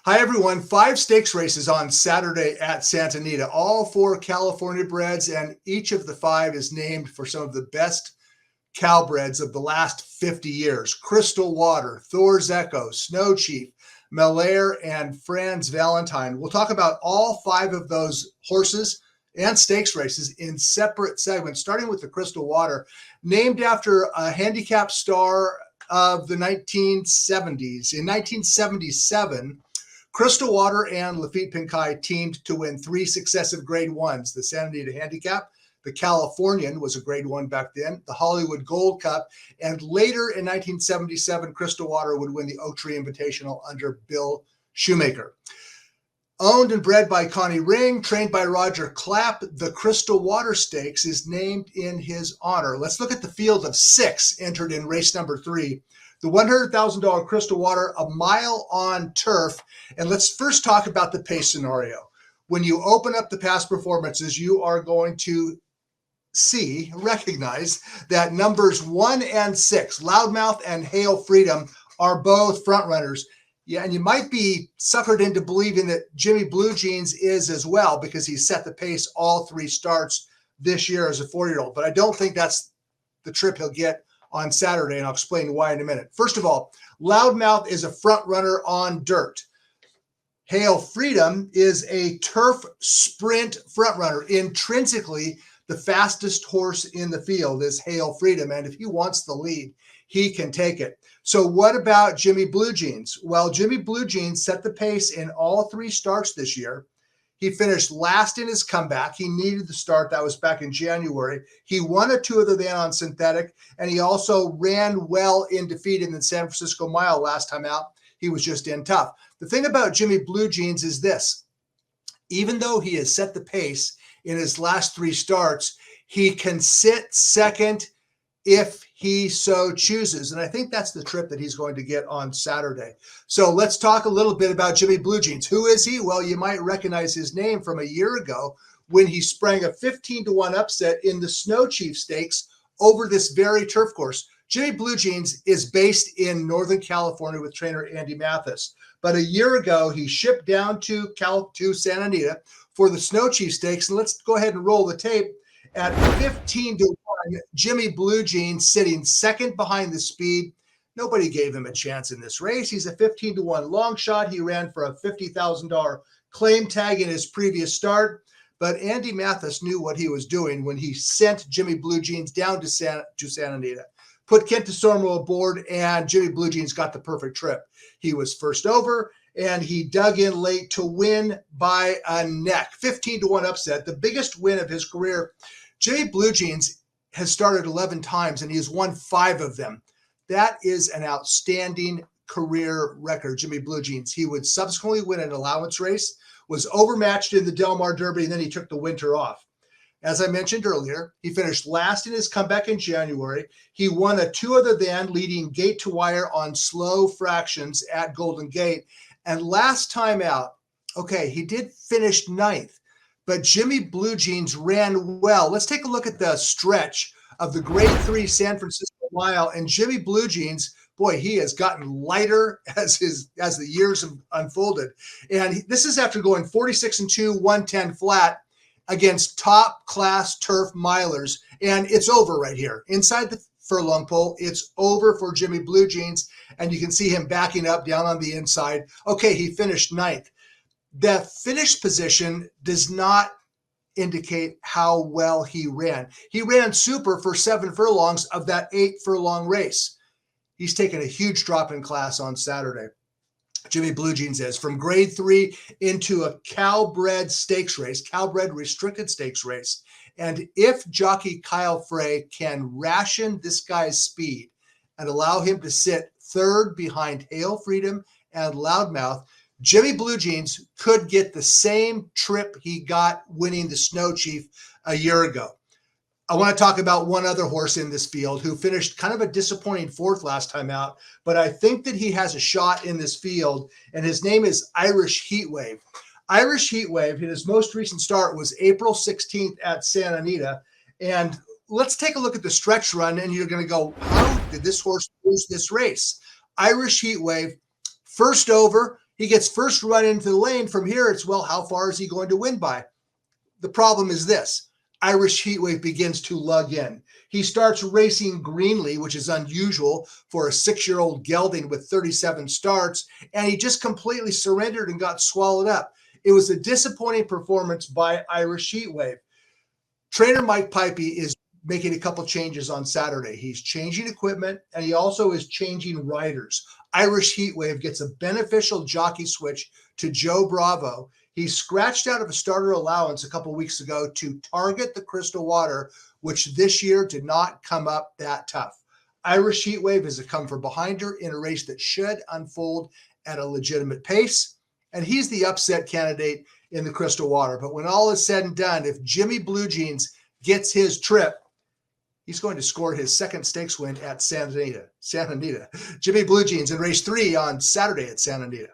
Hi, everyone. 5 stakes races on Saturday at Santa Anita, all 4 California breds, and each of the 5 is named for some of the best Calbreds of the last 50 years. Crystal Water, Thor's Echo, Snow Chief, Melaire, and Franz Valentine. We'll talk about all 5 of those horses and stakes races in separate segments, starting with the Crystal Water, named after a handicap star of the 1970s. In 1977, Crystal Water and Lafitte Pinkai teamed to win 3 successive Grade 1s, the Santa Anita Handicap, the Californian was a Grade 1 back then, the Hollywood Gold Cup, and later in 1977, Crystal Water would win the Oak Tree Invitational under Bill Shoemaker. Owned and bred by Connie Ring, trained by Roger Clapp, the Crystal Water Stakes is named in his honor. Let's look at the field of 6 entered in race number 3. The $100,000 Crystal Water, a mile on turf. And let's first talk about the pace scenario. When you open up the past performances, you are going to recognize that numbers 1 and 6, Loudmouth and Hail Freedom, are both front runners. Yeah, and you might be suckered into believing that Jimmy Blue Jeans is as well, because he set the pace all 3 starts this year as a 4-year-old. But I don't think that's the trip he'll get on Saturday, and I'll explain why in a minute. First of all, Loudmouth is a front runner on dirt. Hail Freedom is a turf sprint front runner. Intrinsically, the fastest horse in the field is Hail Freedom, and if he wants the lead, he can take it. So what about Jimmy Blue Jeans? Well, Jimmy Blue Jeans set the pace in all 3 starts this year. He finished last in his comeback. He needed the start. That was back in January. He won a 2 other than on synthetic, and he also ran well in defeat in the San Francisco Mile last time out. He was just in tough. The thing about Jimmy Blue Jeans is this. Even though he has set the pace in his last 3 starts, he can sit second if he so chooses. And I think that's the trip that he's going to get on Saturday. So let's talk a little bit about Jimmy Blue Jeans. Who is he? Well, you might recognize his name from a year ago when he sprang a 15-1 upset in the Snow Chief Stakes over this very turf course. Jimmy Blue Jeans is based in Northern California with trainer Andy Mathis. But a year ago, he shipped down to Santa Anita for the Snow Chief Stakes. And let's go ahead and roll the tape. At 15-1, Jimmy Blue Jeans sitting second behind the speed. Nobody gave him a chance in this race. He's a 15-1 long shot. He ran for a $50,000 claim tag in his previous start. But Andy Mathis knew what he was doing when he sent Jimmy Blue Jeans down to Santa Anita. Put Kent DeSormo aboard, and Jimmy Blue Jeans got the perfect trip. He was first over, and he dug in late to win by a neck. 15-1 upset, the biggest win of his career. Jimmy Blue Jeans has started 11 times, and he has won 5 of them. That is an outstanding career record, Jimmy Blue Jeans. He would subsequently win an allowance race, was overmatched in the Del Mar Derby, and then he took the winter off. As I mentioned earlier, he finished last in his comeback in January. He won a 2 other than leading gate to wire on slow fractions at Golden Gate. And last time out, okay, he did finish 9th, but Jimmy Blue Jeans ran well. Let's take a look at the stretch of the Grade 3 San Francisco Mile. And Jimmy Blue Jeans, boy, he has gotten lighter as the years have unfolded. And this is after going 46-2, 110 flat against top-class turf milers. And it's over right here. Inside the furlong pole, it's over for Jimmy Blue Jeans. And you can see him backing up down on the inside. Okay, he finished 9th. The finish position does not indicate how well he ran. He ran super for 7 furlongs of that 8 furlong race. He's taken a huge drop in class on Saturday. Jimmy Blue Jeans is from Grade 3 into a Calbred stakes race, Calbred restricted stakes race. And if jockey Kyle Frey can ration this guy's speed and allow him to sit 3rd behind Hail Freedom and Loudmouth, Jimmy Blue Jeans could get the same trip he got winning the Snow Chief a year ago. I want to talk about one other horse in this field who finished kind of a disappointing 4th last time out, but I think that he has a shot in this field, and his name is Irish Heatwave. Irish Heatwave, his most recent start was April 16th at Santa Anita, and let's take a look at the stretch run, and you're going to go, how did this horse lose this race? Irish Heatwave, first over, He gets first run into the lane. From here, it's, well, how far is he going to win by? The problem is this. Irish Heatwave begins to lug in. He starts racing greenly, which is unusual for a 6-year-old gelding with 37 starts, and he just completely surrendered and got swallowed up. It was a disappointing performance by Irish Heatwave. Trainer Mike Pipey is making a couple changes on Saturday. He's changing equipment, and he also is changing riders. Irish Heatwave gets a beneficial jockey switch to Joe Bravo. He scratched out of a starter allowance a couple weeks ago to target the Crystal Water, which this year did not come up that tough. Irish Heatwave has come from behind her in a race that should unfold at a legitimate pace, and he's the upset candidate in the Crystal Water. But when all is said and done, if Jimmy Blue Jeans gets his trip, he's going to score his second stakes win at Santa Anita. Jimmy Blue Jeans in race 3 on Saturday at Santa Anita.